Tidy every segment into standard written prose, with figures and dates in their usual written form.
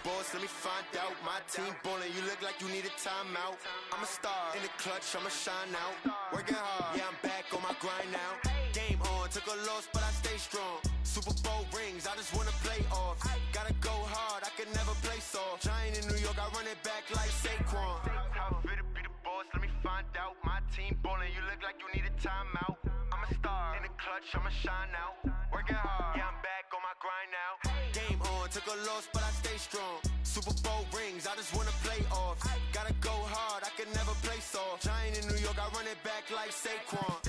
boss, let me find out. My team ballin', you look like you need a timeout. I'm a star in the clutch, I'ma shine out. Working hard, yeah, I'm back on my grind now. Game on, took a loss, but I stay strong. Super Bowl rings, I just wanna play off. Gotta go hard, I can never play soft. Giant in New York, I run it back like Saquon. How fit to be the boss, let me find out. My team ballin', you look like you need a timeout. I'm a star in the clutch, I'ma shine out. Working hard, yeah, I'm back on my grind now. Game on, took a loss, but I stay strong. Super Bowl rings, I just wanna play off. Gotta go hard, I can never play soft. Giant in New York, I run it back like Saquon.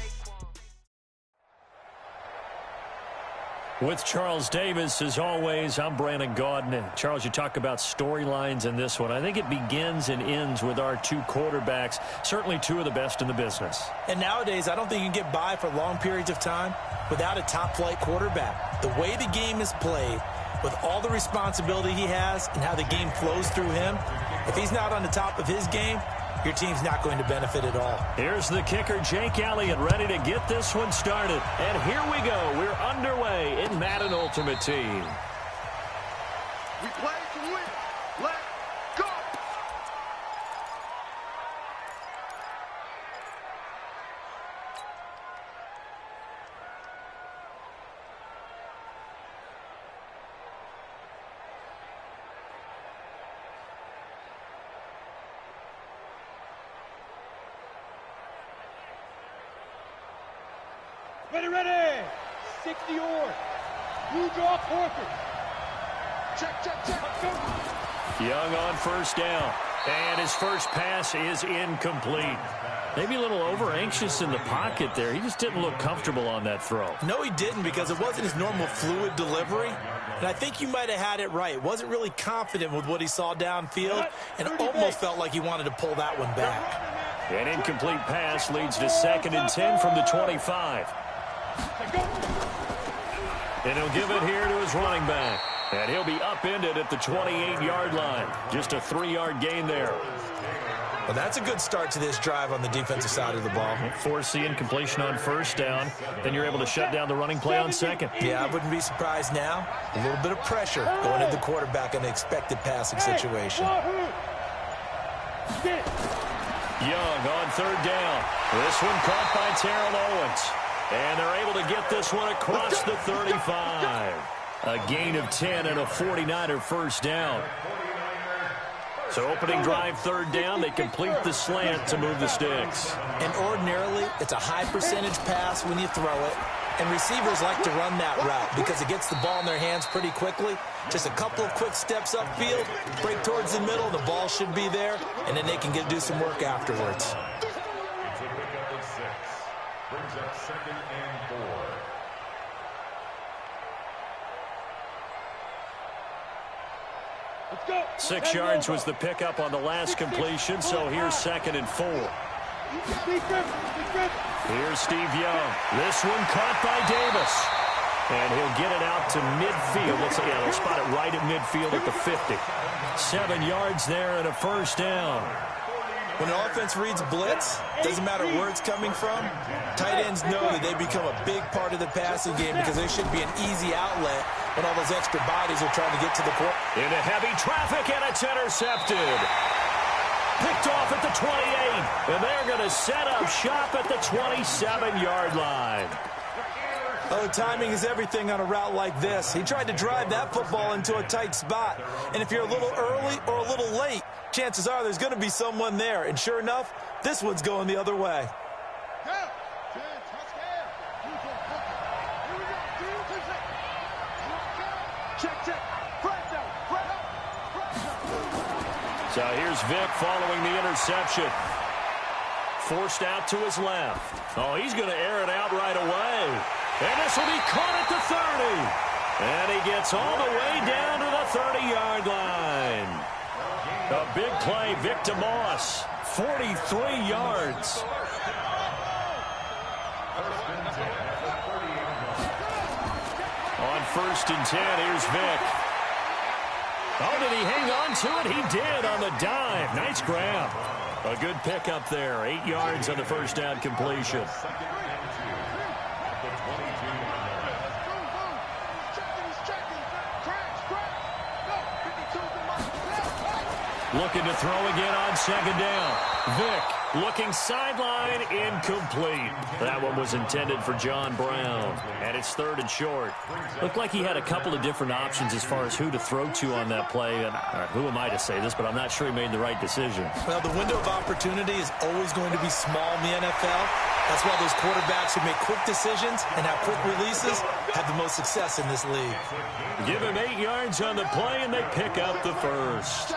With Charles Davis, as always, I'm Brandon Gaudin. And Charles, you talk about storylines in this one. I think it begins and ends with our two quarterbacks, certainly two of the best in the business. And nowadays, I don't think you can get by for long periods of time without a top-flight quarterback. The way the game is played, with all the responsibility he has and how the game flows through him, if he's not on the top of his game, your team's not going to benefit at all. Here's the kicker, Jake Elliott, ready to get this one started. And here we go. We're underway in Madden Ultimate Team. We play to win. Let's go! Ready. 60 yards. Blue draw quarter. Check. Young on first down. And his first pass is incomplete. Maybe a little over-anxious in the pocket there. He just didn't look comfortable on that throw. No, he didn't, because it wasn't his normal fluid delivery. And I think you might have had it right. Wasn't really confident with what he saw downfield and almost felt like he wanted to pull that one back. An incomplete pass leads to 2nd and 10 from the 25. And he'll give it here to his running back. And he'll be upended at the 28-yard line. Just a 3-yard gain there. Well, that's a good start to this drive on the defensive side of the ball. Force the incompletion on first down. Then you're able to shut down the running play on second. Yeah, I wouldn't be surprised now. A little bit of pressure going at the quarterback in an expected passing situation. Young on third down. This one caught by Terrell Owens. And they're able to get this one across the 35. A gain of 10 and a 49er first down. So opening drive, third down, they complete the slant to move the sticks. And ordinarily, it's a high percentage pass when you throw it. And receivers like to run that route because it gets the ball in their hands pretty quickly. Just a couple of quick steps upfield, break towards the middle, the ball should be there, and then they can do some work afterwards. Brings up 2nd and 4. Let's go. 6 yards was the pickup on the last completion, so here's 2nd and 4. Here's Steve Young. This one caught by Davis. And he'll get it out to midfield. They'll spot it right at midfield at the 50. 7 yards there and a first down. When an offense reads blitz, doesn't matter where it's coming from, tight ends know that they become a big part of the passing game because there should be an easy outlet when all those extra bodies are trying to get to the court. Into heavy traffic, and it's intercepted. Picked off at the 28, and they're going to set up shop at the 27-yard line. Oh, timing is everything on a route like this. He tried to drive that football into a tight spot. And if you're a little early or a little late, chances are there's going to be someone there. And sure enough, this one's going the other way. So here's Vick following the interception. Forced out to his left. Oh, he's going to air it out right away. And this will be caught at the 30. And he gets all the way down to the 30-yard line. A big play, Vic DeMoss, 43 yards. On 1st and 10, here's Vic. Oh, did he hang on to it? He did on the dive. Nice grab. A good pickup there. 8 yards on the first down completion. Looking to throw again on second down. Vick looking sideline, incomplete. That one was intended for John Brown. And it's 3rd and short. Looked like he had a couple of different options as far as who to throw to on that play. And who am I to say this, but I'm not sure he made the right decision. Well, the window of opportunity is always going to be small in the NFL. That's why those quarterbacks who make quick decisions and have quick releases have the most success in this league. Give him 8 yards on the play, and they pick up the first.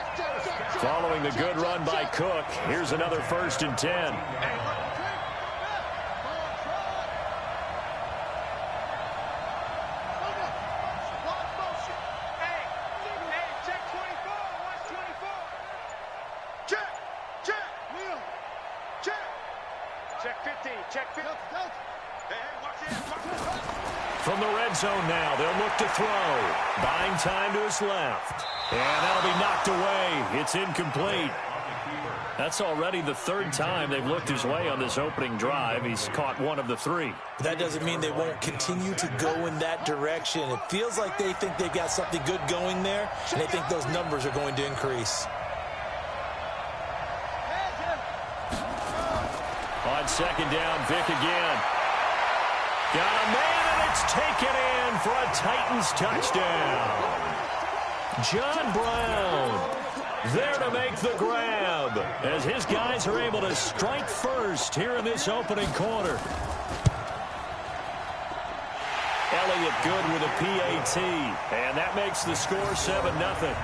Following the good run by Cook, here's another 1st and 10. From the red zone now, they'll look to throw. Buying time to his left. And that'll be knocked away. It's incomplete. That's already the 3rd time they've looked his way on this opening drive. He's caught 1 of the 3. That doesn't mean they won't continue to go in that direction. It feels like they think they've got something good going there, and they think those numbers are going to increase. On second down, Vick again. Got a man, and it's taken in for a Titans touchdown. John Brown there to make the grab as his guys are able to strike first here in this opening quarter. Elliott good with a PAT, and that makes the score 7-0.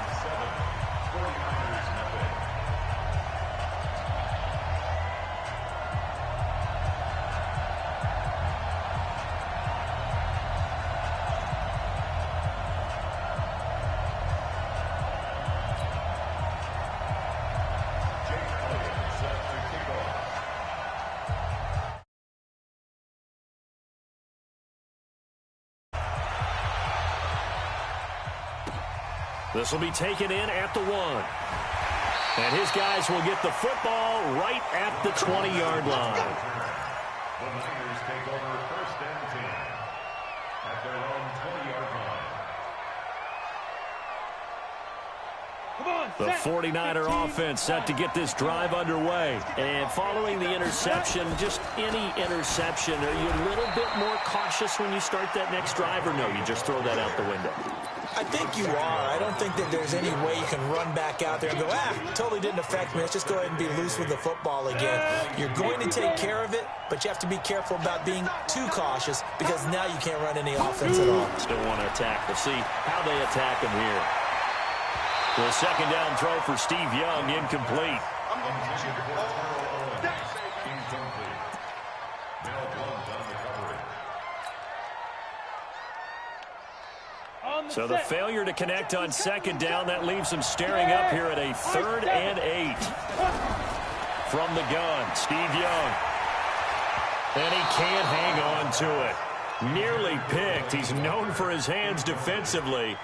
This will be taken in at the 1. And his guys will get the football right at the 20-yard line. The Niners take over 1st and 10 at their own 20-yard line. The 49er offense set to get this drive underway. And following the interception, just any interception, are you a little bit more cautious when you start that next drive, or no, you just throw that out the window? I think you are. I don't think that there's any way you can run back out there and go, totally didn't affect me. Let's just go ahead and be loose with the football again. You're going to take care of it, but you have to be careful about being too cautious because now you can't run any offense at all. Still want to attack. We'll see how they attack him here. The second down throw for Steve Young, incomplete. So the failure to connect on second down, that leaves him staring up here at a 3rd and 8. From the gun, Steve Young. And he can't hang on to it. Nearly picked. He's known for his hands defensively,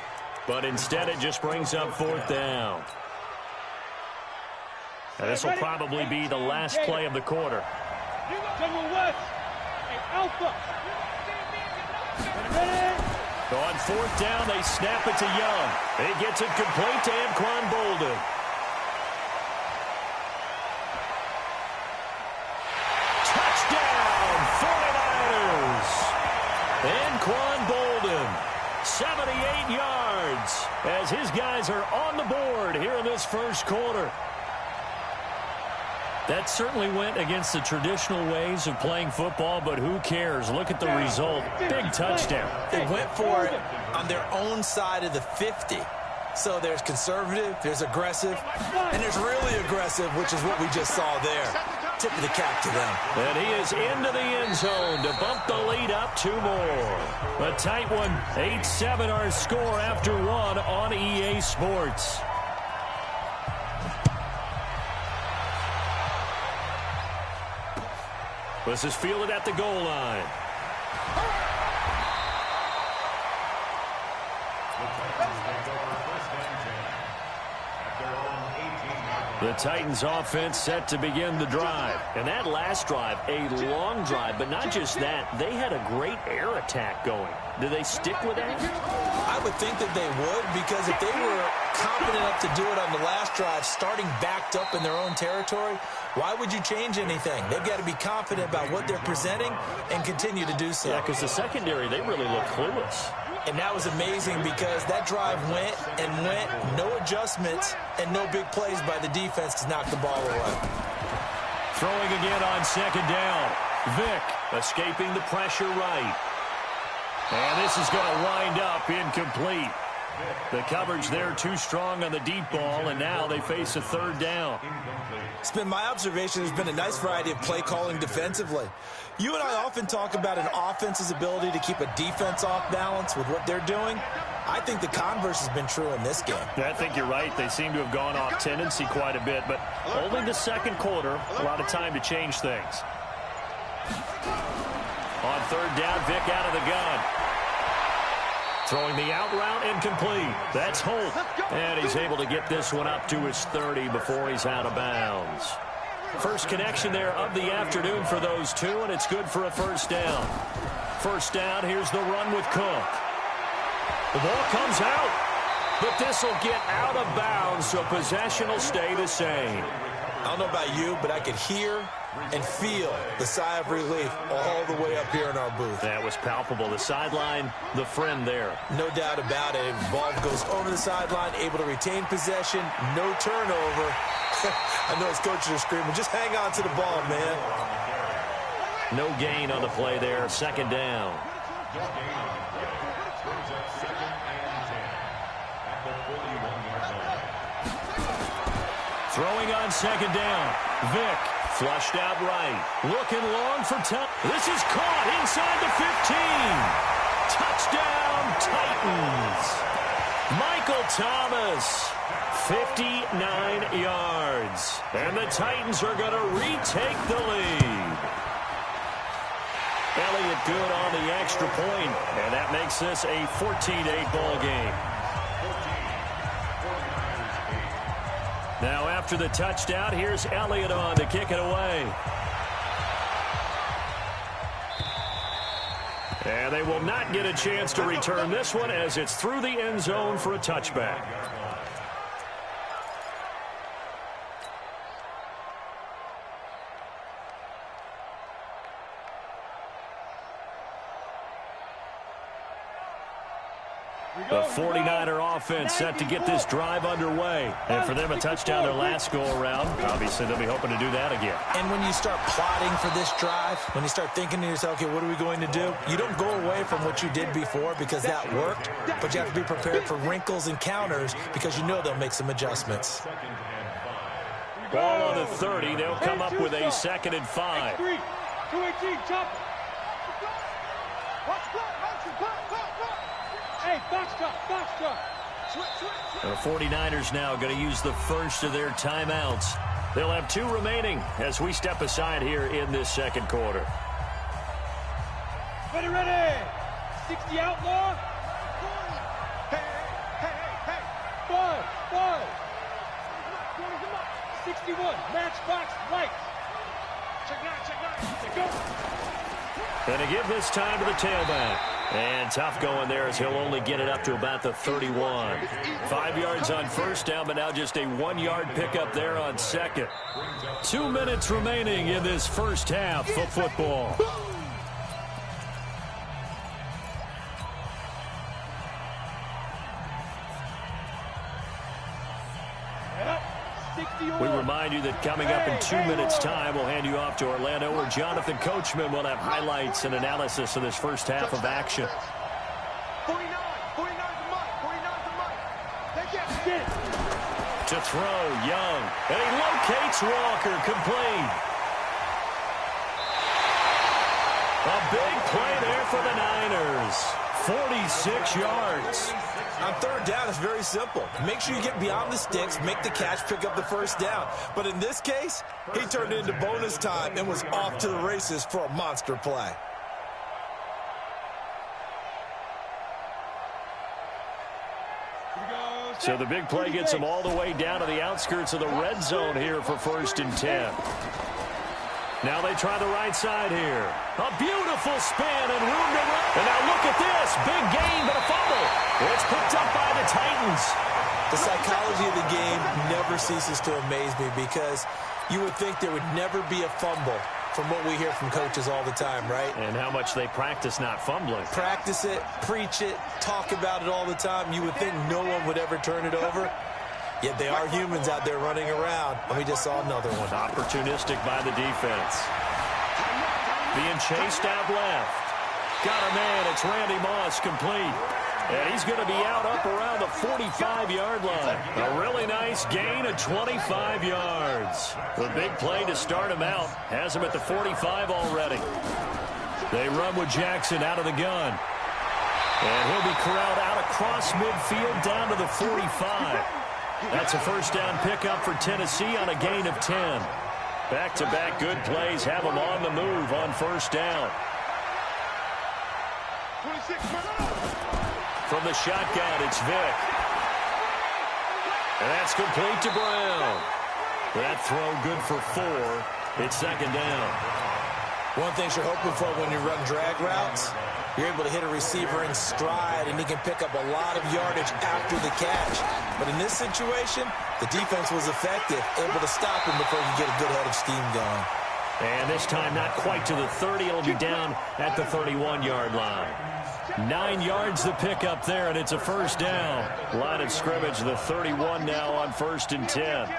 but instead it just brings up 4th down. And this will probably be the last play of the quarter. On 4th down, they snap it to Young. He gets it complete to Anquan Boldin. Touchdown, 49ers! Anquan Boldin, 78 yards, as his guys are on the board here in this first quarter. That certainly went against the traditional ways of playing football, but who cares? Look at the result. Big touchdown. They went for it on their own side of the 50. So there's conservative, there's aggressive, and there's really aggressive, which is what we just saw there. Tip of the cap to them. And he is into the end zone to bump the lead up 2 more. A tight one, 8-7 our score after 1 on EA Sports. This is fielded at the goal line. The Titans offense set to begin the drive. And that last drive, a long drive, but not just that. They had a great air attack going. Do they stick with that? I would think that they would, because if they were confident enough to do it on the last drive, starting backed up in their own territory. Why would you change anything? They've got to be confident about what they're presenting and continue to do so. Yeah, because the secondary, they really look clueless. And that was amazing because that drive went and went, no adjustments, and no big plays by the defense to knock the ball away. Throwing again on second down. Vick escaping the pressure right. And this is going to wind up incomplete. The coverage there too strong on the deep ball, and now they face a third down. It's been my observation there's been a nice variety of play calling defensively. You and I often talk about an offense's ability to keep a defense off balance with what they're doing. I think the converse has been true in this game. I think you're right. They seem to have gone off tendency quite a bit, but only the second quarter, a lot of time to change things. On third down, Vick out of the gun. Throwing the out route incomplete. That's Holt. And he's able to get this one up to his 30 before he's out of bounds. First connection there of the afternoon for those two, and it's good for a first down. First down, here's the run with Cook. The ball comes out, but this will get out of bounds, so possession will stay the same. I don't know about you, but I could hear and feel the sigh of relief all the way up here in our booth. That was palpable. The sideline, the friend there. No doubt about it. Ball goes over the sideline, able to retain possession, no turnover. I know his coaches are screaming, just hang on to the ball, man. No gain on the play there. Second down. Throwing on second down. Vick flushed out right. Looking long for time. This is caught inside the 15. Touchdown, Titans. Michael Thomas, 59 yards. And the Titans are going to retake the lead. Elliott good on the extra point, and that makes this a 14-8 ball game. Now after the touchdown, here's Elliott on to kick it away. And they will not get a chance to return this one as it's through the end zone for a touchback. The 49er offense set to get this drive underway. And for them, a touchdown their last go-around. Obviously, they'll be hoping to do that again. And when you start plotting for this drive, when you start thinking to yourself, okay, what are we going to do? You don't go away from what you did before because that worked, but you have to be prepared for wrinkles and counters because you know they'll make some adjustments. Ball on the 30. They'll come up with a 2nd and 5. 218, chop. Hey, box top. The 49ers now going to use the first of their timeouts. They'll have 2 remaining as we step aside here in this second quarter. Ready. 60 outlaw. Hey. 5. 61, matchbox lights. Check 9. And to give this time to the tailback. And tough going there as he'll only get it up to about the 31. 5 yards on first down, but now just a 1-yard pickup there on second. 2 minutes remaining in this first half of football. We remind you that coming up in 2 minutes' time, we'll hand you off to Orlando, where Jonathan Coachman will have highlights and analysis of this first half of action. 49's the mic. To throw, Young. And he locates Walker, complete. A big play there for the Niners. 46 yards. On third down, it's very simple. Make sure you get beyond the sticks, make the catch, pick up the first down. But in this case, he turned it into bonus time and was off to the races for a monster play. So the big play gets him all the way down to the outskirts of the red zone here for 1st and 10. Now they try the right side here. A beautiful spin and room to run. And now look at this. Big gain, but a fumble. It's picked up by the Titans. The psychology of the game never ceases to amaze me because you would think there would never be a fumble from what we hear from coaches all the time, right? And how much they practice not fumbling. Practice it, preach it, talk about it all the time. You would think no one would ever turn it over. Yet they are humans out there running around, and we just saw another one. Opportunistic by the defense. Being chased out left. Got a man. It's Randy Moss, complete. And he's going to be out up around the 45-yard line. A really nice gain of 25 yards. The big play to start him out has him at the 45 already. They run with Jackson out of the gun. And he'll be corralled out across midfield down to the 45. That's a first down pickup for Tennessee on a gain of 10. Back-to-back good plays have them on the move on first down. 26. From the shotgun, it's Vick. And that's complete to Brown. That throw good for 4. It's second down. One thing you're hoping for when you run drag routes, you're able to hit a receiver in stride, and he can pick up a lot of yardage after the catch. But in this situation, the defense was effective, able to stop him before he could get a good head of steam going. And this time not quite to the 30. It'll be down at the 31-yard line. 9 yards the pickup there, and it's a first down. Line of scrimmage, the 31 now on 1st and 10.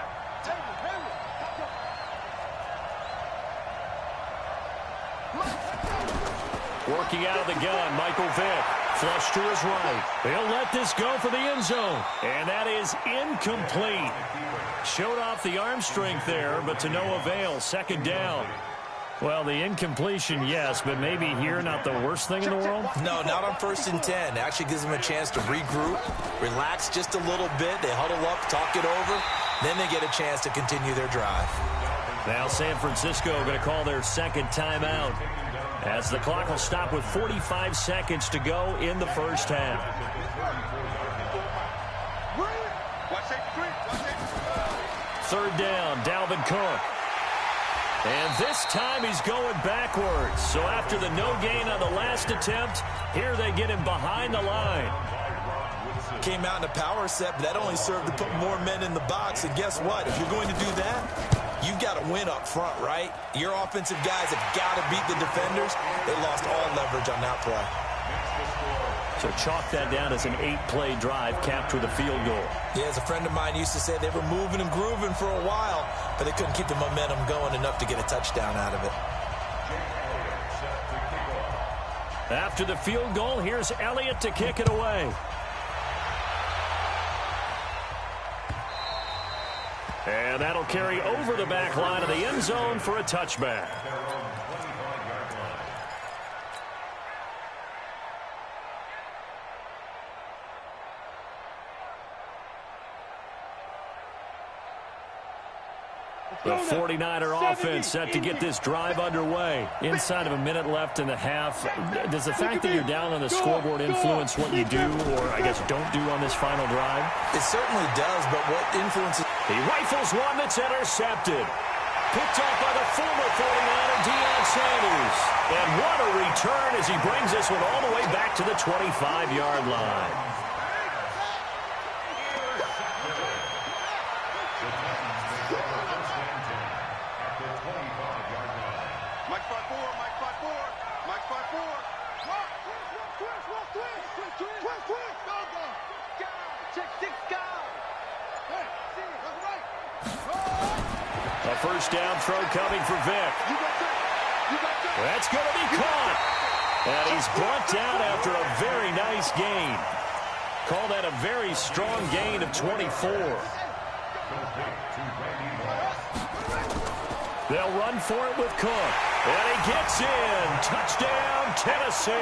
Working out of the gun, Michael Vick. Flush to his right. He'll let this go for the end zone. And that is incomplete. Showed off the arm strength there, but to no avail. Second down. Well, the incompletion, yes, but maybe here not the worst thing in the world? No, not on 1st and 10. It actually gives them a chance to regroup, relax just a little bit. They huddle up, talk it over. Then they get a chance to continue their drive. Now San Francisco going to call their second timeout, as the clock will stop with 45 seconds to go in the first half. Third down, Dalvin Cook. And this time he's going backwards. So after the no gain on the last attempt, here they get him behind the line. Came out in a power set, but that only served to put more men in the box. And guess what? If you're going to do that, you've got to win up front, right? Your offensive guys have got to beat the defenders. They lost all leverage on that play. So chalk that down as an 8-play drive capped with a field goal. Yeah, as a friend of mine used to say, they were moving and grooving for a while, but they couldn't keep the momentum going enough to get a touchdown out of it. After the field goal, here's Elliott to kick it away. And that'll carry over the back line of the end zone for a touchback. The 49er offense set to get this drive underway. Inside of a minute left in the half. Does the fact that you're down on the scoreboard influence what you do, or I guess don't do on this final drive? It certainly does, but what influences... He rifles one that's intercepted. Picked up by the former 49er, Deion Sanders. And what a return as he brings this one all the way back to the 25-yard line. A first down throw coming for Vick. That's going to be caught. And he's brought down after a very nice gain. Call that a very strong gain of 24. They'll run for it with Cook. And he gets in. Touchdown, Tennessee.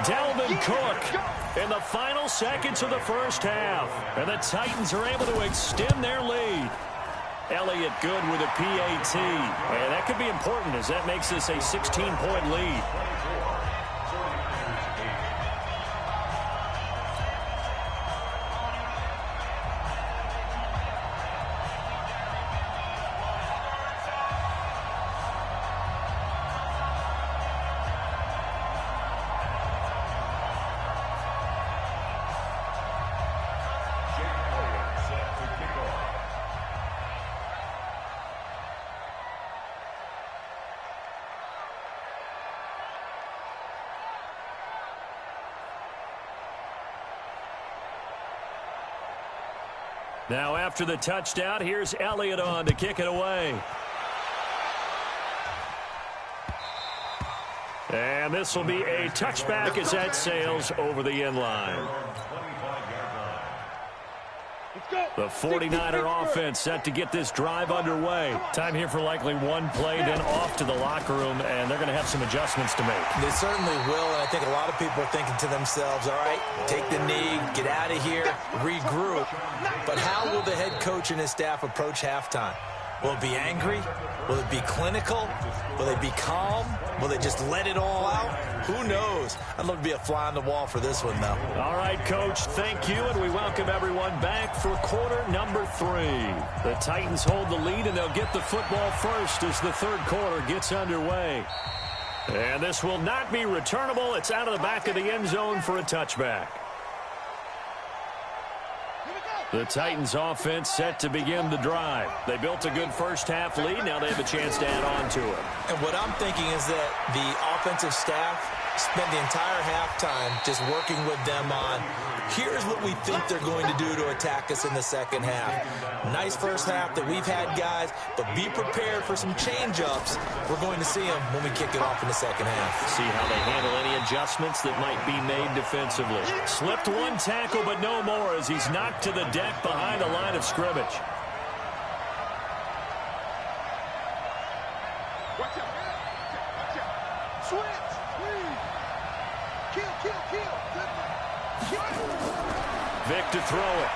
Dalvin Cook in the final seconds of the first half. And the Titans are able to extend their lead. Elliott good with a PAT. And that could be important as that makes this a 16-point lead. Now after the touchdown, here's Elliott on to kick it away. And this will be a touchback as that sails over the end line. The 49er offense set to get this drive underway. Time here for likely one play, then off to the locker room, and they're going to have some adjustments to make. They certainly will, and I think a lot of people are thinking to themselves, all right, take the knee, get out of here, regroup. But how will the head coach and his staff approach halftime? Will it be angry? Will it be clinical? Will they be calm? Will they just let it all out? Who knows? I'd love to be a fly on the wall for this one, though. All right, Coach, thank you, and we welcome everyone back for quarter number 3. The Titans hold the lead, and they'll get the football first as the third quarter gets underway. And this will not be returnable. It's out of the back of the end zone for a touchback. The Titans offense set to begin the drive. They built a good first half lead. Now they have a chance to add on to it. And what I'm thinking is that the offensive staff spent the entire halftime just working with them on, here's what we think they're going to do to attack us in the second half. Nice first half that we've had, guys, but be prepared for some change-ups. We're going to see them when we kick it off in the second half. See how they handle any adjustments that might be made defensively. Slipped one tackle, but no more as he's knocked to the deck behind the line of scrimmage. Watch out. Switch. Kill. Vick to throw it.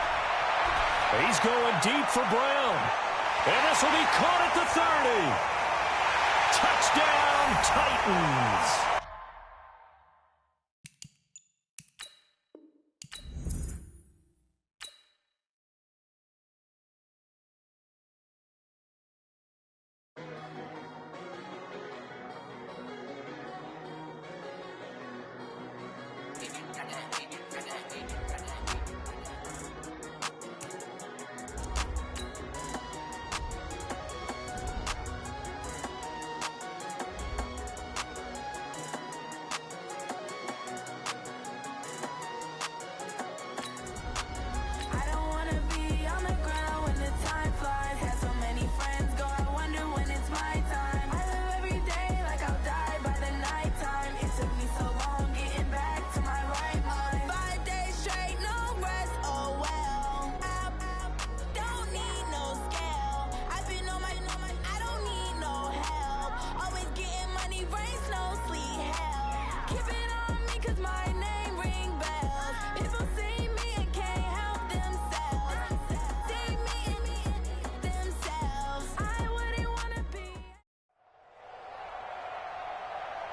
He's going deep for Brown. And this will be caught at the 30. Touchdown, Titans.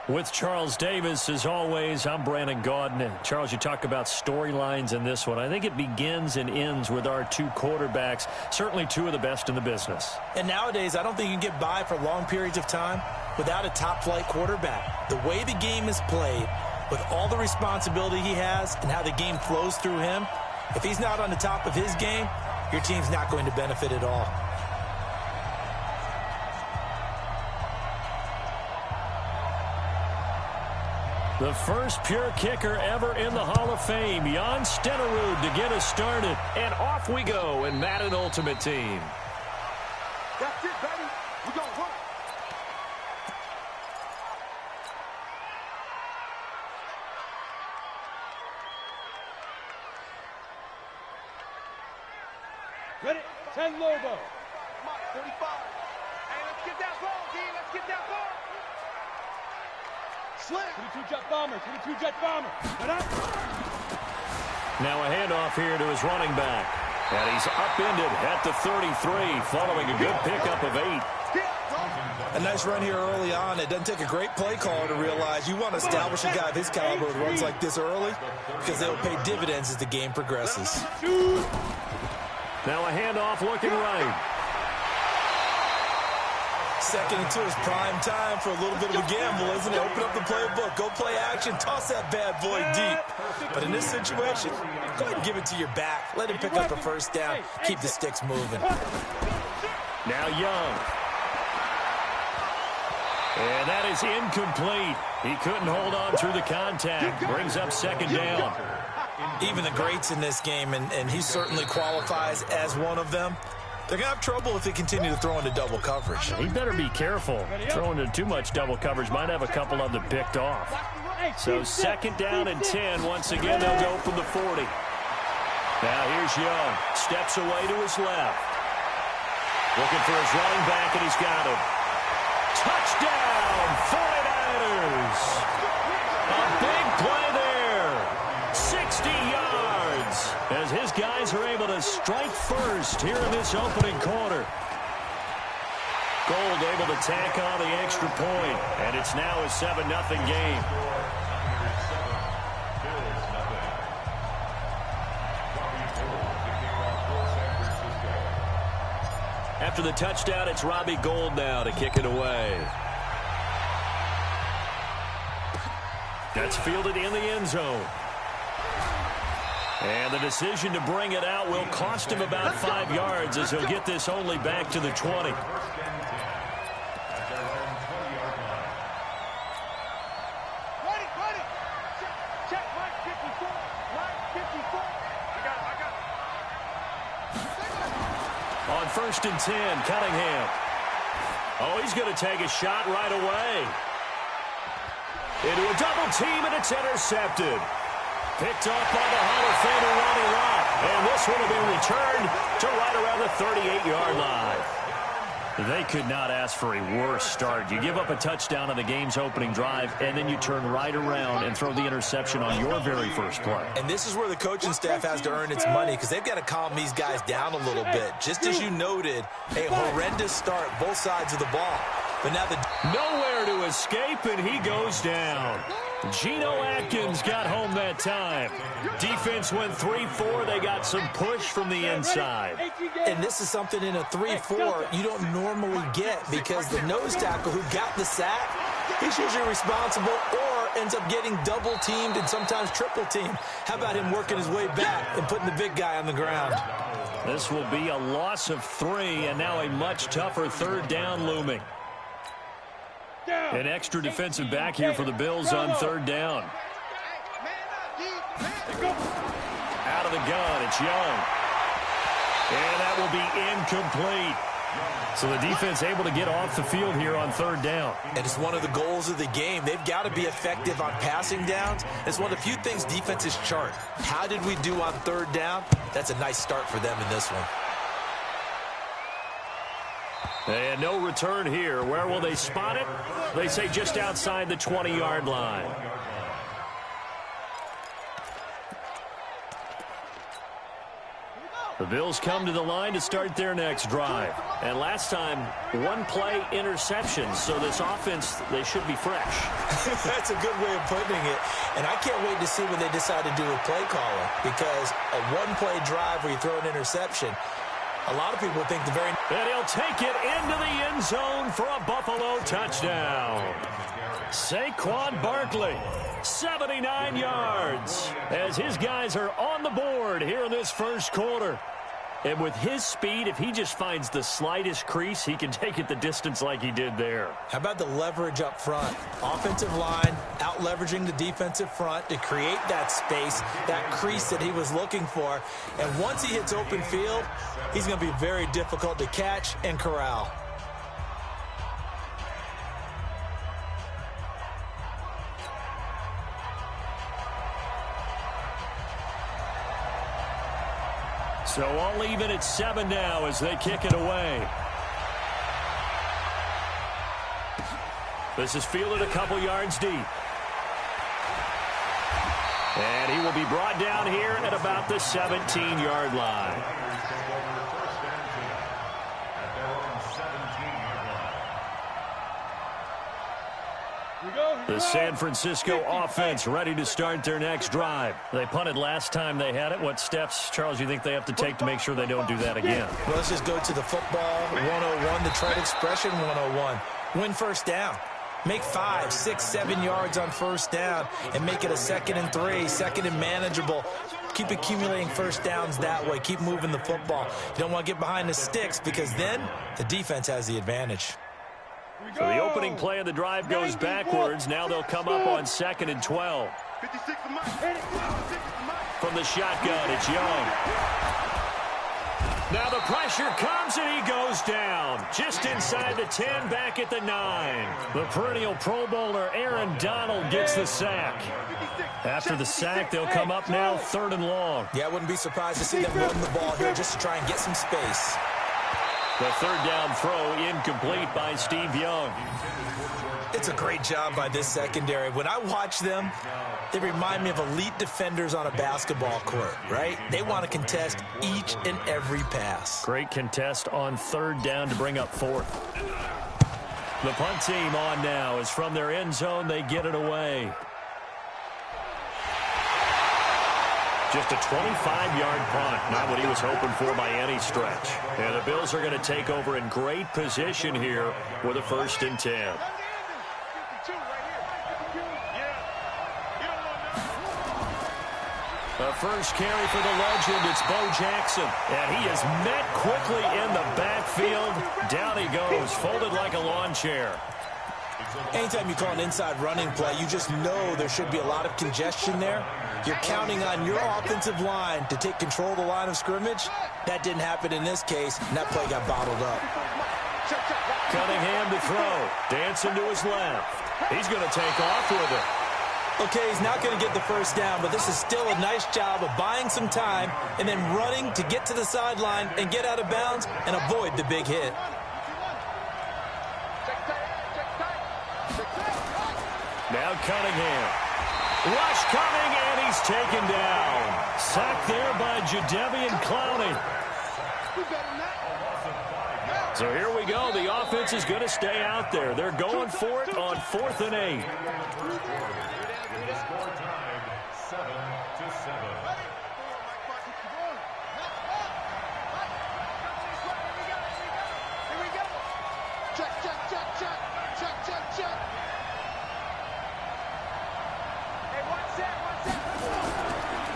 With Charles Davis, as always, I'm Brandon Gaudin. Charles, you talk about storylines in this one. I think it begins and ends with our two quarterbacks, certainly two of the best in the business. And nowadays, I don't think you can get by for long periods of time without a top-flight quarterback. The way the game is played, with all the responsibility he has and how the game flows through him, if he's not on the top of his game, your team's not going to benefit at all. The first pure kicker ever in the Hall of Fame, Jan Stenerud, to get us started. And off we go in Madden Ultimate Team. That's it, baby. We're going to work. Ready? 10 Lobo. Come on, 45. Hey, let's get that ball, D. Let's get that ball. Slick. 22 jet bomber. 22 jet bomber. Now a handoff here to his running back. And he's upended at the 33 following a good pickup of 8. A nice run here early on. It doesn't take a great play caller to realize you want to establish a guy of his caliber with runs like this early because they'll pay dividends as the game progresses. Now a handoff looking right. Second and 2 is prime time for a little bit of a gamble, isn't it? Open up the playbook, go play action, toss that bad boy deep. But in this situation, go ahead and give it to your back. Let him pick up a first down. Keep the sticks moving. Now Young. And that is incomplete. He couldn't hold on through the contact. Brings up second down. even the greats in this game, and he certainly qualifies as one of them, they're going to have trouble if they continue to throw into double coverage. He better be careful. Throwing into too much double coverage might have a couple of them picked off. So second down and 10. Once again, they'll go from the 40. Now here's Young. Steps away to his left. Looking for his running back, and he's got him. Touchdown, 49ers. A big play there. 60 yards as his guys are able to strike first here in this opening quarter. Gold able to tack on the extra point, and it's now a 7-0 game. After the touchdown, it's Robbie Gould now to kick it away. That's fielded in the end zone. And the decision to bring it out will cost him about 5 yards as he'll get this only back to the 20. Check, Mike 54. Mike 54. On first and 10, Cunningham. Oh, he's going to take a shot right away. Into a double team, and it's intercepted. Picked off by the Hall of Famer Ronnie Lott. And this one will be returned to right around the 38-yard line. They could not ask for a worse start. You give up a touchdown on the game's opening drive, and then you turn right around and throw the interception on your very first play. And this is where the coaching staff has to earn its money, because they've got to calm these guys down a little bit. Just as you noted, a horrendous start, both sides of the ball. But now nowhere to escape, and he goes down. Geno Atkins got home that time. Defense went 3-4. They got some push from the inside. And this is something in a 3-4 you don't normally get, because the nose tackle who got the sack, he's usually responsible or ends up getting double teamed and sometimes triple teamed. How about him working his way back and putting the big guy on the ground? This will be a loss of 3, and now a much tougher third down looming. An extra defensive back here for the Bills on third down. Out of the gun, it's Young. And that will be incomplete. So the defense able to get off the field here on third down. And it's one of the goals of the game. They've got to be effective on passing downs. It's one of the few things defenses chart. How did we do on third down? That's a nice start for them in this one. And no return here. Where will they spot it? They say just outside the 20-yard line. The Bills come to the line to start their next drive. And last time, one-play interception. So this offense, they should be fresh. That's a good way of putting it. And I can't wait to see what they decide to do with play calling. Because a one-play drive where you throw an interception, a lot of people think the very... And he'll take it into the end zone for a Buffalo touchdown. Saquon Barkley, 79 yards, as his guys are on the board here in this first quarter. And with his speed, if he just finds the slightest crease, he can take it the distance like he did there. How about the leverage up front? Offensive line out-leveraging the defensive front to create that space, that crease that he was looking for. And once he hits open field, he's going to be very difficult to catch and corral. So all even at 7 now as they kick it away. This is fielded a couple yards deep. And he will be brought down here at about the 17-yard line. The San Francisco offense ready to start their next drive. They punted last time they had it. What steps, Charles, you think they have to take to make sure they don't do that again? Well, let's just go to the football 101, the trade expression 101. Win first down. Make 5, 6, 7 yards on first down and make it a 2nd and 3, 2nd and manageable. Keep accumulating first downs that way. Keep moving the football. You don't want to get behind the sticks because then the defense has the advantage. So the opening play of the drive goes backwards. Now they'll come up on 2nd and 12. from the shotgun. It's Young. Now the pressure comes, and he goes down. Just inside the 10, back at the 9. The perennial Pro Bowler Aaron Donald gets the sack. After the sack, they'll come up now 3rd and long. Yeah, I wouldn't be surprised to see them run the ball here just to try and get some space. The 3rd down throw incomplete by Steve Young. It's a great job by this secondary. When I watch them, they remind me of elite defenders on a basketball court, right? They want to contest each and every pass. Great contest on 3rd down to bring up 4th. The punt team on now is from their end zone. They get it away. Just a 25-yard punt, not what he was hoping for by any stretch. And the Bills are going to take over in great position here with a 1st and 10. The first carry for the legend, it's Bo Jackson. And he is met quickly in the backfield. Down he goes, folded like a lawn chair. Anytime you call an inside running play, you just know there should be a lot of congestion there. You're counting on your offensive line to take control of the line of scrimmage. That didn't happen in this case, and that play got bottled up. Cunningham to throw. Dancing to his left. He's going to take off with it. Okay, he's not going to get the 1st down, but this is still a nice job of buying some time and then running to get to the sideline and get out of bounds and avoid the big hit. Now Cunningham. Rush coming, and he's taken down. Sacked there by Jadeveon Clowney. So here we go. The offense is going to stay out there. They're going for it on 4th and 8. Score time, 7-7.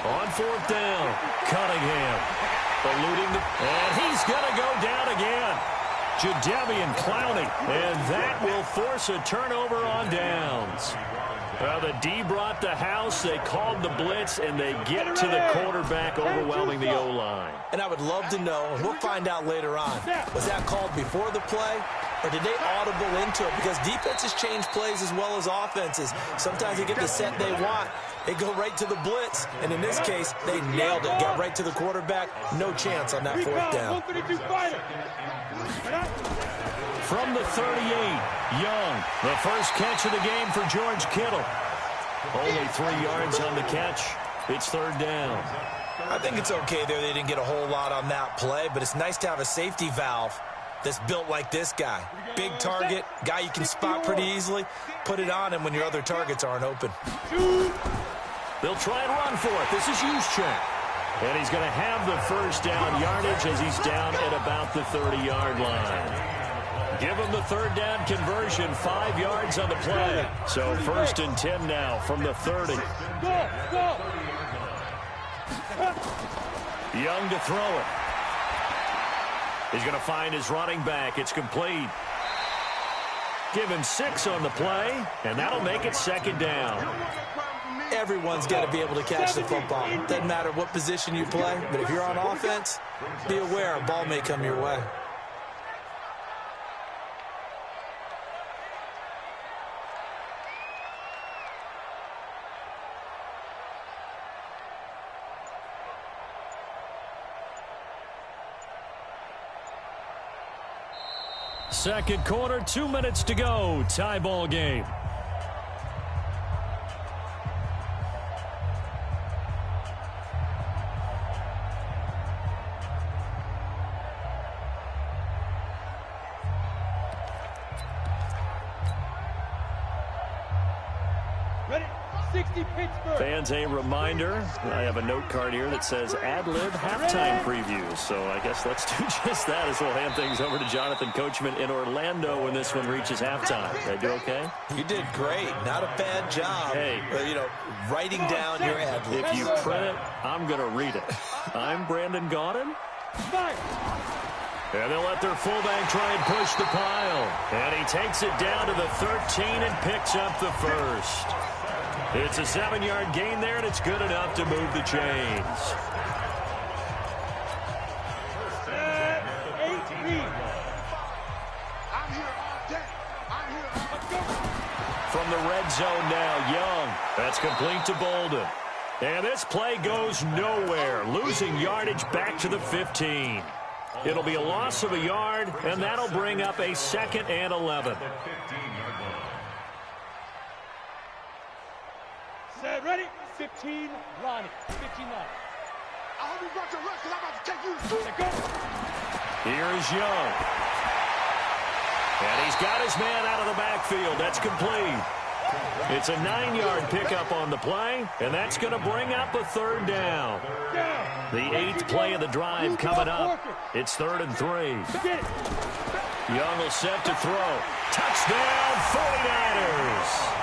On 4th down, Cunningham eluding and he's going to go down again. Jadeveon Clowney, and that will force a turnover on downs. Well, the D brought the house. They called the blitz, and they get to the quarterback, overwhelming the O-line. And I would love to know, and we'll find out later on, was that called before the play, or did they audible into it? Because defenses change plays as well as offenses. Sometimes they get the set they want. They go right to the blitz, and in this case, they nailed it. Got right to the quarterback. No chance on that 4th down. From the 38, Young. The first catch of the game for George Kittle. Only 3 yards on the catch. It's 3rd down. I think it's okay there. They didn't get a whole lot on that play, but it's nice to have a safety valve that's built like this guy. Big target, guy you can spot pretty easily. Put it on him when your other targets aren't open. They'll try and run for it. This is Juszczyk. And he's going to have the 1st down yardage as he's down at about the 30-yard line. Give him the 3rd down conversion, 5 yards on the play. So 1st and 10 now from the 30. Young to throw it. He's going to find his running back. It's complete. Give him 6 on the play, and that'll make it 2nd down. Everyone's got to be able to catch the football. Doesn't matter what position you play, but if you're on offense, be aware a ball may come your way. Second quarter, 2 minutes to go. Tie ball game. Fans, a reminder, I have a note card here that says ad-lib halftime previews. So I guess let's do just that as we'll hand things over to Jonathan Coachman in Orlando when this one reaches halftime. Did I do okay? You did great. Not a bad job. Hey. Writing down your ad-lib. If you print it, I'm going to read it. I'm Brandon Gaudin. And they'll let their fullback try and push the pile. And he takes it down to the 13 and picks up the 1st. It's a 7-yard gain there, and it's good enough to move the chains. From the red zone now, Young. That's complete to Bolden. And this play goes nowhere, losing yardage back to the 15. It'll be a loss of a yard, and that'll bring up a 2nd and 11. Set, ready? 15, Lonnie. 15 line. I hope you brought your rest, because I'm about to take you. Set, go. Here is Young. And he's got his man out of the backfield. That's complete. It's a 9-yard pickup on the play, and that's going to bring up a 3rd down. The 8th play of the drive coming up. It's 3rd and 3. Young will set to throw. Touchdown, 49ers.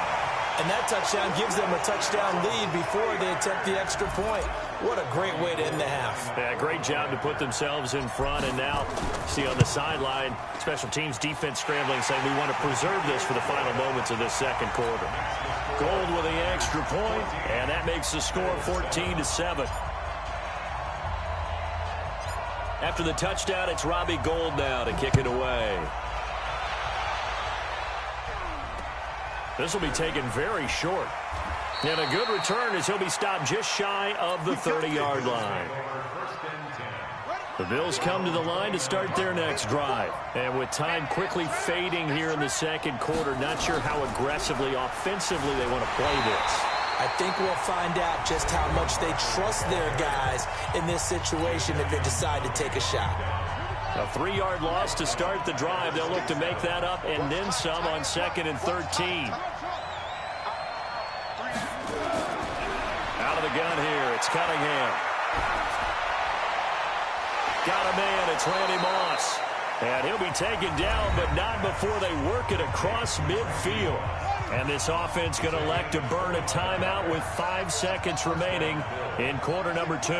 And that touchdown gives them a touchdown lead before they attempt the extra point. What a great way to end the half. Yeah, great job to put themselves in front. And now, see on the sideline, special teams defense scrambling, saying we want to preserve this for the final moments of this 2nd quarter. Gold with the extra point, and that makes the score 14-7. After the touchdown, it's Robbie Gould now to kick it away. This will be taken very short. And a good return as he'll be stopped just shy of the 30-yard line. The Bills come to the line to start their next drive. And with time quickly fading here in the 2nd quarter, not sure how aggressively, offensively they want to play this. I think we'll find out just how much they trust their guys in this situation if they decide to take a shot. A 3-yard loss to start the drive. They'll look to make that up and then some on 2nd and 13. Out of the gun here, it's Cunningham. Got a man, it's Randy Moss. And he'll be taken down, but not before they work it across midfield. And this offense going to elect to burn a timeout with 5 seconds remaining in quarter number 2.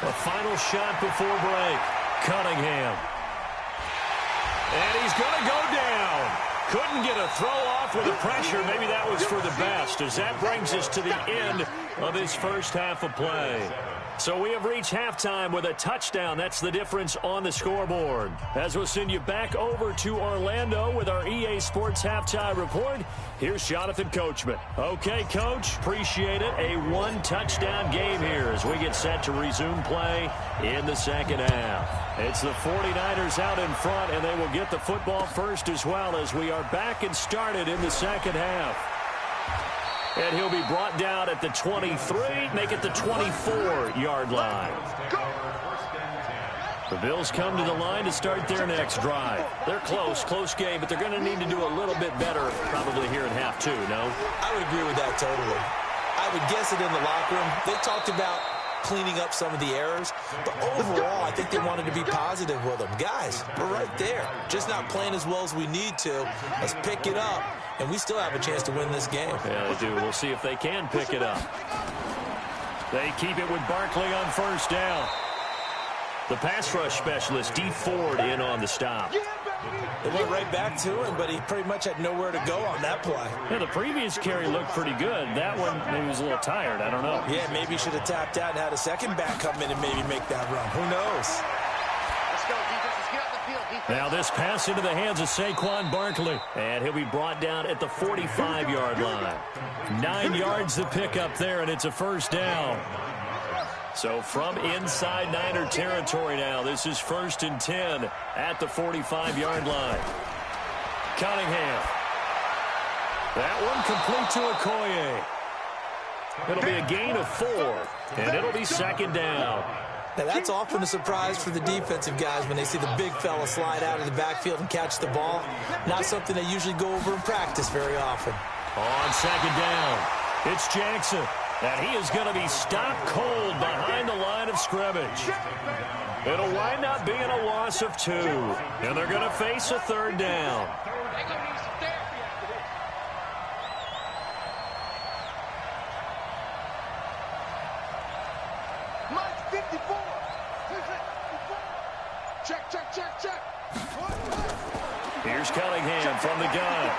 A final shot before break. Cunningham. And he's going to go down. Couldn't get a throw off with the pressure. Maybe that was for the best, as that brings us to the end of this first half of play. So we have reached halftime with a touchdown. That's the difference on the scoreboard. As we'll send you back over to Orlando with our EA Sports Halftime Report, here's Jonathan Coachman. Okay, Coach, appreciate it. A 1-touchdown game here as we get set to resume play in the 2nd half. It's the 49ers out in front, and they will get the football first as well as we are back and started in the 2nd half. And he'll be brought down at the 23, make it the 24-yard line. The Bills come to the line to start their next drive. They're close game, but they're going to need to do a little bit better probably here in half 2, no? I would agree with that totally. I would guess it in the locker room. They talked about cleaning up some of the errors, but overall, I think they wanted to be positive with them. Guys, we're right there. Just not playing as well as we need to. Let's pick it up, and we still have a chance to win this game. Yeah, they do. We'll see if they can pick it up. They keep it with Barkley on first down. The pass rush specialist, Dee Ford, in on the stop. They went right back to him, but he pretty much had nowhere to go on that play. Yeah, the previous carry looked pretty good. That one, maybe he was a little tired. I don't know. Yeah, maybe he should have tapped out and had a second back come in and maybe make that run. Who knows? Let's go, defense. Let's get out the field, defense. Now this pass into the hands of Saquon Barkley. And he'll be brought down at the 45-yard line. 9 yards to pick up there, and it's a first down. So from inside Niner territory now, this is 1st and 10 at the 45-yard line. Cunningham. That one complete to Okoye. It'll be a gain of 4, and it'll be 2nd down. Now, that's often a surprise for the defensive guys when they see the big fella slide out of the backfield and catch the ball. Not something they usually go over in practice very often. On 2nd down, it's Jackson. And he is going to be stopped cold behind the line of scrimmage. It'll wind up being a loss of 2. And they're going to face a 3rd down. Check, check, check, check. Here's Cunningham from the gun.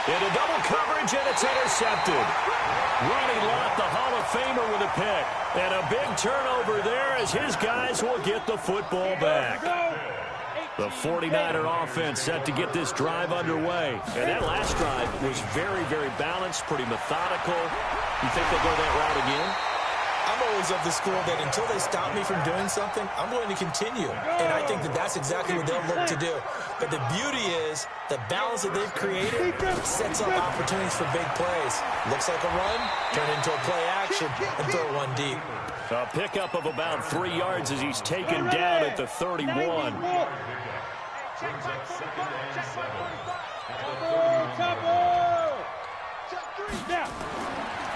Into double coverage, and it's intercepted. Ronnie Lott, the Hall of Famer, with a pick. And a big turnover there as his guys will get the football back. The 49er offense set to get this drive underway. And that last drive was very, very balanced, pretty methodical. You think they'll go that route again? I'm always of the school that until they stop me from doing something, I'm going to continue. And I think that that's exactly what they'll look to do. But the beauty is the balance that they've created sets up opportunities for big plays. Looks like a run, turn into a play action, and throw one deep. A pickup of about 3 yards as he's taken down at the 31.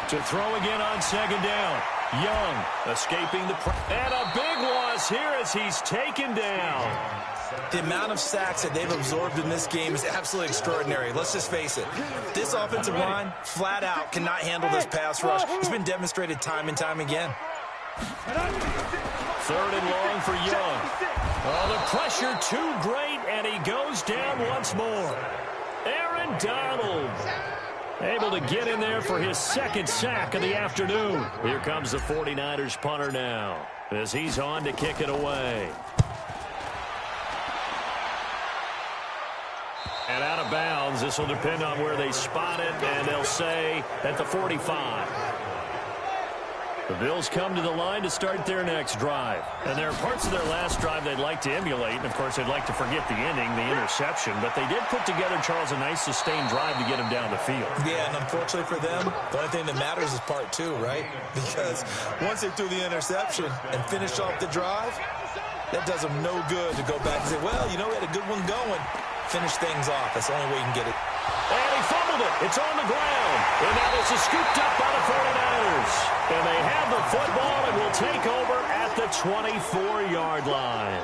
To throw again on second down. Young escaping the and a big loss here as he's taken down. The amount of sacks that they've absorbed in this game is absolutely extraordinary. Let's just face it. This offensive line, flat out, cannot handle this pass rush. It's been demonstrated time and time again. Third and long for Young. Oh, the pressure too great, and he goes down once more. Aaron Donald able to get in there for his second sack of the afternoon. Here comes the 49ers punter now as he's on to kick it away. And out of bounds. This will depend on where they spot it, and they'll say at the 45. The Bills come to the line to start their next drive. And there are parts of their last drive they'd like to emulate. And, of course, they'd like to forget the ending, the interception. But they did put together, Charles, a nice sustained drive to get them down the field. Yeah, and unfortunately for them, the only thing that matters is part two, right? Because once they threw the interception and finished off the drive, that does them no good to go back and say, well, you know, we had a good one going. Finish things off. That's the only way you can get it. And he fumbled it. It's on the ground. And now this is scooped up by the 49ers. And they have the football and will take over at the 24-yard line.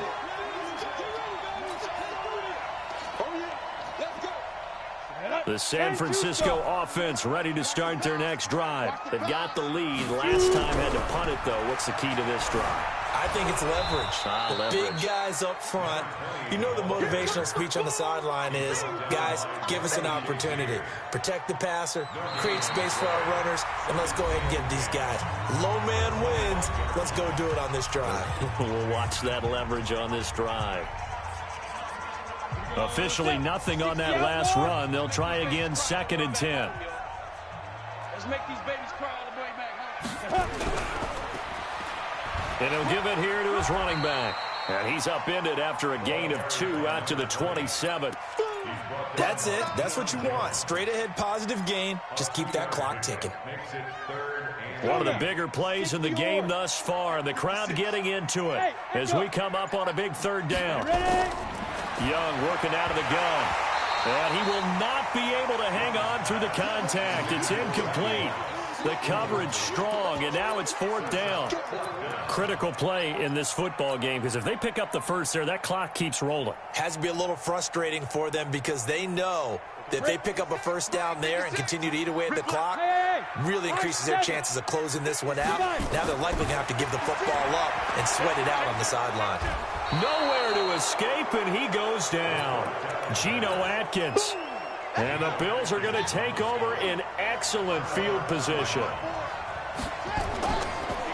The San Francisco offense ready to start their next drive. They've got the lead. Last time had to punt it, though. What's the key to this drive? I think it's leverage. The big guys up front. You know the motivational speech on the sideline is, guys, give us an opportunity. Protect the passer, create space for our runners, and let's go ahead and get these guys. Low man wins. Let's go do it on this drive. We'll watch that leverage on this drive. Officially nothing on that last run. They'll try again, 2nd and 10. Let's make these babies cry all the way back home. And he'll give it here to his running back. And he's upended after a gain of 2 out to the 27. That's it. That's what you want. Straight ahead positive gain. Just keep that clock ticking. One of the bigger plays in the game thus far. The crowd getting into it as we come up on a big 3rd down. Young working out of the gun. And he will not be able to hang on through the contact. It's incomplete. The coverage strong, and now it's 4th down. Critical play in this football game, because if they pick up the first there, that clock keeps rolling. Has to be a little frustrating for them because they know that if they pick up a first down there and continue to eat away at the clock, really increases their chances of closing this one out. Now they're likely going to have to give the football up and sweat it out on the sideline. Nowhere to escape, and he goes down. Geno Atkins. And the Bills are going to take over in excellent field position.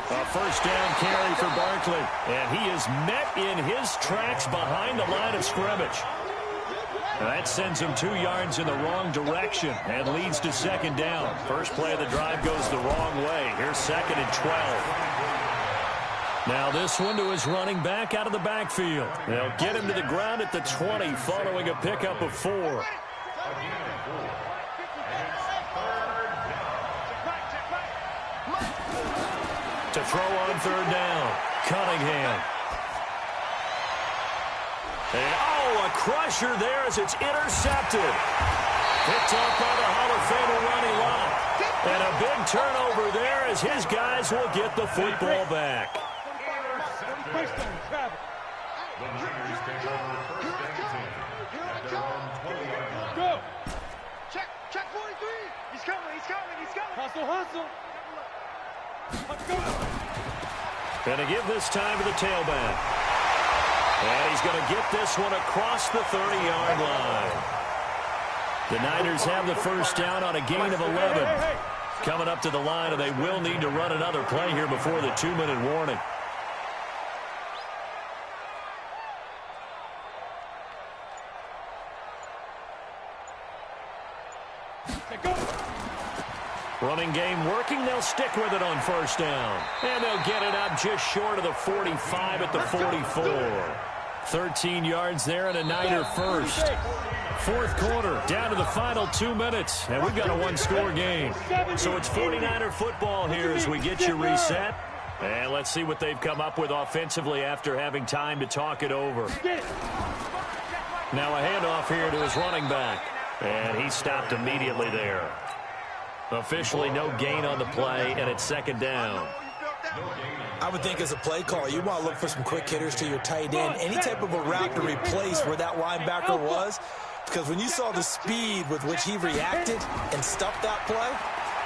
A first down carry for Barkley. And he is met in his tracks behind the line of scrimmage. And that sends him 2 yards in the wrong direction and leads to 2nd down. First play of the drive goes the wrong way. Here's 2nd and 12. Now this one to his running back out of the backfield. They'll get him to the ground at the 20 following a pickup of 4. To throw on 3rd down, Cunningham. And, a crusher there as it's intercepted. Picked up by the Hall of Famer Ronnie Lott. And a big turnover there as his guys will get the football back. Go. Check 43. He's coming. Hustle. Let's go. And to give this time to the tailback. And he's going to get this one across the 30-yard line. The Niners have the first down on a gain of 11. Coming up to the line, and they will need to run another play here before the 2-minute warning. Running game working. They'll stick with it on first down. And they'll get it up just short of the 45 at the 44. 13 yards there and a Niner first. Fourth quarter, down to the final 2 minutes. And we've got a one-score game. So it's 49er football here as we get you reset. And let's see what they've come up with offensively after having time to talk it over. Now a handoff here to his running back. And he stopped immediately there. Officially no gain on the play, and it's second down. I would think as a play caller, you want to look for some quick hitters to your tight end. Any type of a route to replace where that linebacker was. Because when you saw the speed with which he reacted and stuffed that play,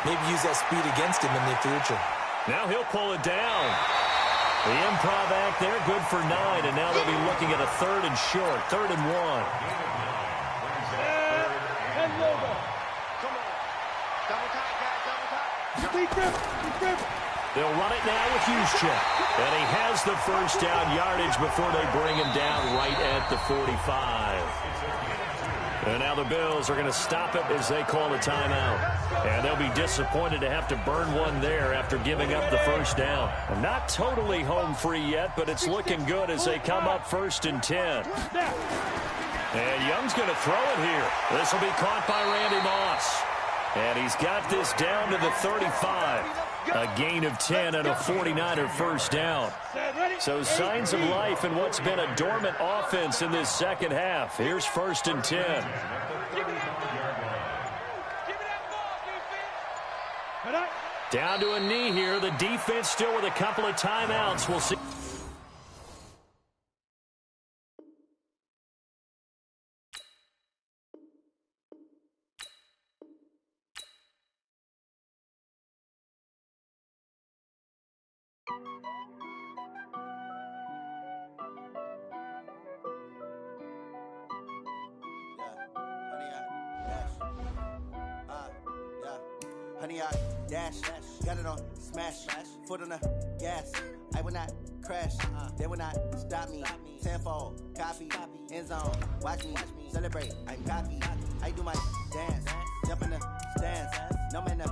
maybe use that speed against him in the future. Now he'll pull it down. The improv act there, good for 9, and now they'll be looking at a 3rd and short, 3rd and 1. They'll run it now with Juszczyk. And he has the first down yardage before they bring him down right at the 45. And now the Bills are going to stop it as they call a timeout. And they'll be disappointed to have to burn one there after giving up the first down. Not totally home free yet, but it's looking good as they come up 1st and 10. And Young's going to throw it here. This will be caught by Randy Moss. And he's got this down to the 35. A gain of 10 and a 49er first down. So signs of life in what's been a dormant offense in this second half. Here's 1st and 10. Down to a knee here. The defense still with a couple of timeouts. We'll see. Honey, I dash, got it on smash, foot on the gas. I will not crash, they will not stop me. Tenfold, copy, end zone, watch me celebrate. I'm cocky, I do my dance, jump in the stands, no man to